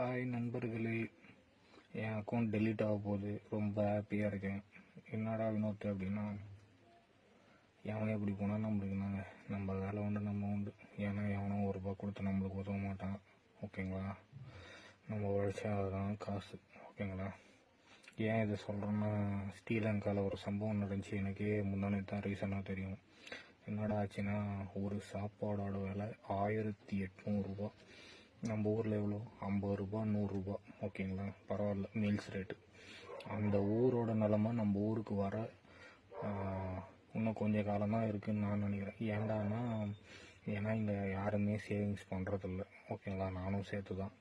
Hi நண்பர்களே, என் account delete ஆக போகுது. ரொம்ப ஹாப்பியாக இருக்கேன். என்னடா வினோத் அப்படின்னா, எவனே எப்படி போனால் நம்மளுக்கு நாங்கள் நம்ம வேலை உண்டு, நம்ம உண்டு. ஏன்னா எவனும் ஒரு ரூபா கொடுத்து நம்மளுக்கு உதவ மாட்டான். ஓகேங்களா? நம்ம உழைச்சா அதுதான் காசு. ஓகேங்களா? ஏன் இதை சொல்கிறேன்னா, ஸ்ரீலங்காவில் ஒரு சம்பவம் நடந்துச்சு. எனக்கே முன்னாடி தான் ரீசனாக தெரியும். என்னடா ஆச்சுன்னா, ஒரு சாப்பாடோட விலை 1800 ரூபா. நம்ம ஊரில் எவ்வளோ? 50 ரூபா, 100 ரூபா. ஓகேங்களா? பரவாயில்ல, மீல்ஸ் ரேட்டு. அந்த ஊரோட நிலமை நம்ம ஊருக்கு வர இன்னும் கொஞ்சம் காலம்தான் இருக்குதுன்னு நான் நினைக்கிறேன். ஏன்னா இங்கே யாருமே சேவிங்ஸ் பண்ணுறதில்ல. ஓகேங்களா? நானும் சேர்த்து தான்.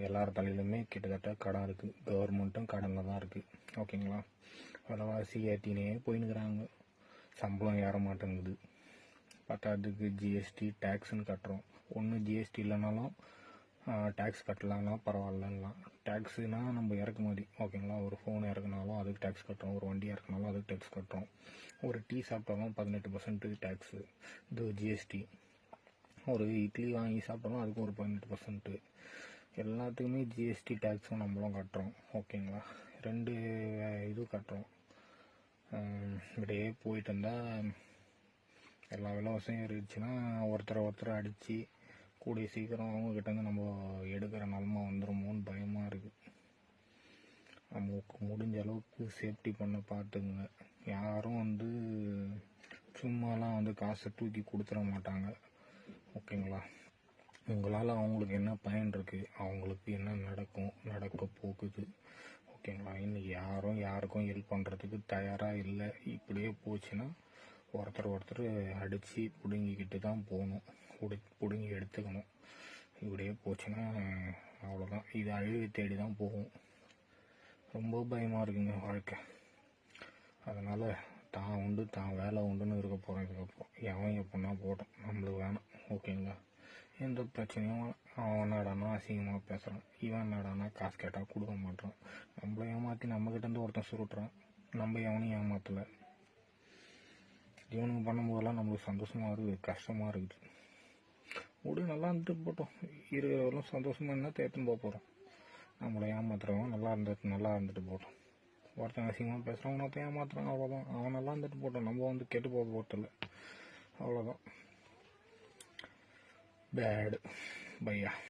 எல்லார் தலையிலுமே கிட்டத்தட்ட கடன் இருக்குது. கவர்மெண்ட்டும் கடனில் தான் இருக்குது. ஓகேங்களா? விலைவாசி ஏற்றினே போயின்னுக்கிறாங்க. சம்பளம் ஏற மாட்டேங்குது. பத்தாததுக்கு ஜிஎஸ்டி டேக்ஸ்ன்னு கட்டுறோம். ஒன்று ஜிஎஸ்டி இல்லைனாலும் டேக்ஸ் கட்டலான்னா பரவாயில்லலாம். டேக்ஸுனால் நம்ம இறக்குமதி. ஓகேங்களா? ஒரு ஃபோன் இறக்குனாலும் அதுக்கு டேக்ஸ் கட்டுறோம். ஒரு வண்டி இறக்குனாலும் அதுக்கு டேக்ஸ் கட்டுறோம். ஒரு டீ சாப்பிட்டாலும் 18% டேக்ஸு, இது ஜிஎஸ்டி. ஒரு இட்லி வாங்கி சாப்பிட்டாலும் அதுக்கு ஒரு 18%. எல்லாத்துக்குமே ஜிஎஸ்டி டேக்ஸும் நம்மளும் கட்டுறோம். ஓகேங்களா? 2 இது கட்டுறோம். இப்படியே போயிட்டு இருந்தால் எல்லா விலைவாசியும் ஏறிடுச்சுன்னா ஒருத்தரை அடித்து கூடிய சீக்கிரம் அவங்கக்கிட்டேருந்து நம்ம எடுக்கிற நிலமை வந்துடுமோன்னு பயமாக இருக்குது. நமக்கு முடிஞ்ச அளவுக்கு சேஃப்டி பண்ண பார்த்துக்குங்க. யாரும் சும்மாலாம் காசை தூக்கி கொடுத்துட மாட்டாங்க. ஓகேங்களா? உங்களால் அவங்களுக்கு என்ன பயன் இருக்குது, அவங்களுக்கு என்ன நடக்க போகுது. ஓகேங்களா? இன்னைக்கு யாரும் யாருக்கும் ஹெல்ப் பண்ணுறதுக்கு தயாராக இல்லை. இப்படியே போச்சுன்னா ஒருத்தர் அடித்து பிடுங்கிக்கிட்டு தான் போகணும். பிடுங்கி எடுத்துக்கணும். இப்படியே போச்சுன்னா அவ்வளோதான். இது அழிவை தேடி தான் போகும். ரொம்ப பயமாக இருக்குங்க வாழ்க்கை. அதனால் தான் உண்டு, தான் வேலை உண்டுன்னு இருக்க போகிறேன். இதுக்கப்புறம் எவன் எப்படின்னா போட்டோம், நம்மளுக்கு வேணாம். ஓகேங்களா? எந்த பிரச்சனையும் அவன் நாடானா அசிங்கமாக பேசுகிறான், இவன் நாடானா காசு கேட்டால் கொடுக்க மாட்டான். நம்மளை ஏமாற்றி நம்மக்கிட்டேருந்து ஒருத்தன் சுருட்டுறான். நம்ம எவனையும் ஏமாற்றலை. இவனுக்கு பண்ணும்போதெல்லாம் நம்மளுக்கு சந்தோஷமாக இருக்குது, கஷ்டமாக இருக்குது. நல்லா இருந்துட்டு போட்டோம். இருக்கிறவரெல்லாம் சந்தோஷமாக என்ன தேர்த்துன்னு போக போகிறோம். நம்மளை ஏமாத்துறவன் நல்லா இருந்துட்டு போட்டோம். ஒருத்தன் அசிங்கமாக பேசுகிறான், ஒருத்தன் ஏமாத்துறான். அவ்வளோதான். அவன் நல்லா இருந்துட்டு போட்டோம். நம்ம கெட்டு போக போகிறதில்ல. அவ்வளோதான். பேடு பையா.